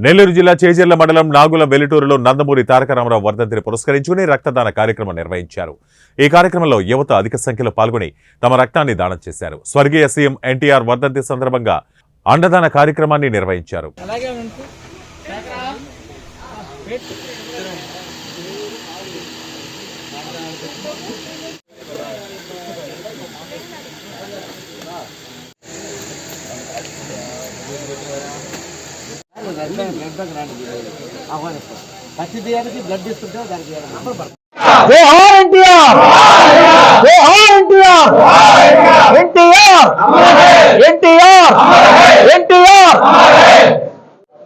నెల్లూరు జిల్లా చేజర్ల మండలం నాగుల వెలుటూరులో నందమూరి తారక రామారావు వర్ధంతిని పురస్కరించుకుని రక్తదాన కార్యక్రమం నిర్వహించారు. ఈ కార్యక్రమంలో యువత అధిక సంఖ్యలో పాల్గొని తమ రక్తాన్ని దానం చేశారు. స్వర్గీయ సీఎం ఎన్టీఆర్ వర్ధంతి సందర్భంగా అండదాన కార్యక్రమాన్ని నిర్వహించారు.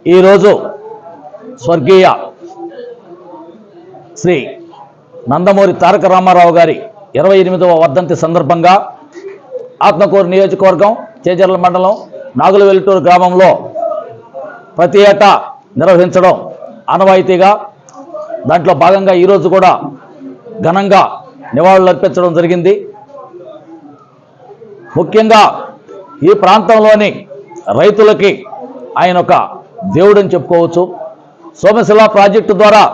ఈరోజు స్వర్గీయ శ్రీ నందమూరి తారక రామారావు గారి 28వ వర్ధంతి సందర్భంగా ఆత్మకూరు నియోజకవర్గం చేజర్ల మండలం నాగుల వెలుటూరు గ్రామంలో ప్రతి ఏటా నిర్వహించడం ఆనవాయితీగా దాంట్లో భాగంగా ఈరోజు కూడా ఘనంగా నివాళులు అర్పించడం జరిగింది. ముఖ్యంగా ఈ ప్రాంతంలోని రైతులకి ఆయన ఒక దేవుడని చెప్పుకోవచ్చు. సోమశిల ప్రాజెక్టు ద్వారా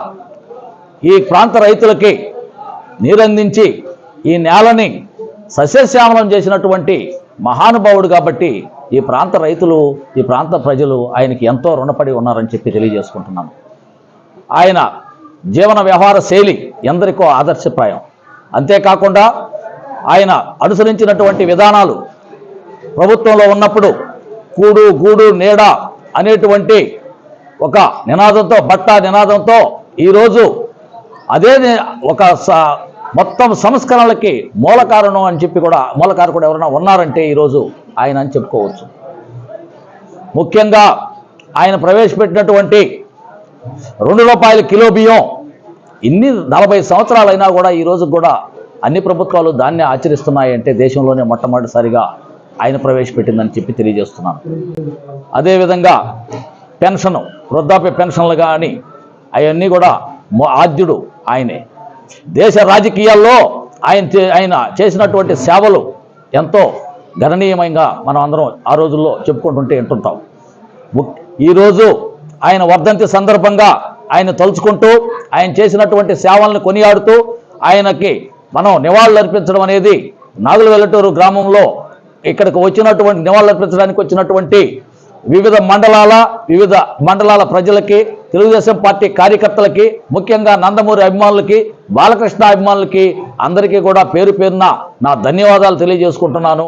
ఈ ప్రాంత రైతులకి నీరందించి ఈ నేలని సస్యశ్యామలం చేసినటువంటి మహానుభావుడు కాబట్టి ఈ ప్రాంత రైతులు, ఈ ప్రాంత ప్రజలు ఆయనకి ఎంతో రుణపడి ఉన్నారని చెప్పి తెలియజేసుకుంటున్నాను. ఆయన జీవన వ్యవహార శైలి ఎందరికో ఆదర్శప్రాయం. అంతేకాకుండా ఆయన అనుసరించినటువంటి విధానాలు ప్రభుత్వంలో ఉన్నప్పుడు కూడు గూడు నీడ అనేటువంటి ఒక నినాదంతో, బట్టా నినాదంతో ఈరోజు అదే ఒక మొత్తం సంస్కరణలకి మూల కారణం అని చెప్పి కూడా మూలకారకుడు ఎవరైనా ఉన్నారంటే ఈరోజు ఆయన అని చెప్పుకోవచ్చు. ముఖ్యంగా ఆయన ప్రవేశపెట్టినటువంటి ₹2 కిలో బియ్యం ఇన్ని 40 సంవత్సరాలైనా కూడా ఈరోజు కూడా అన్ని ప్రభుత్వాలు దాన్ని ఆచరిస్తున్నాయంటే దేశంలోనే మొట్టమొదటిసారిగా ఆయన ప్రవేశపెట్టిందని చెప్పి తెలియజేస్తున్నాను. అదేవిధంగా పెన్షను, వృద్ధాప్య పెన్షన్లు కానీ అవన్నీ కూడా ఆద్యుడు ఆయనే. దేశ రాజకీయాల్లో ఆయన చేసినటువంటి సేవలు ఎంతో గణనీయమంగా మనం అందరం ఆ రోజుల్లో చెప్పుకుంటుంటే వింటుంటాం. ఈరోజు ఆయన వర్ధంతి సందర్భంగా ఆయన తలుచుకుంటూ ఆయన చేసినటువంటి సేవలను కొనియాడుతూ ఆయనకి మనం నివాళులు అర్పించడం అనేది నాగుల వెల్లటూరు గ్రామంలో ఇక్కడికి వచ్చినటువంటి నివాళులు అర్పించడానికి వచ్చినటువంటి వివిధ మండలాల ప్రజలకి, తెలుగుదేశం పార్టీ కార్యకర్తలకి, ముఖ్యంగా నందమూరి అభిమానులకి, బాలకృష్ణ అభిమానులకి అందరికీ కూడా పేరు పేరున నా ధన్యవాదాలు తెలియజేసుకుంటున్నాను.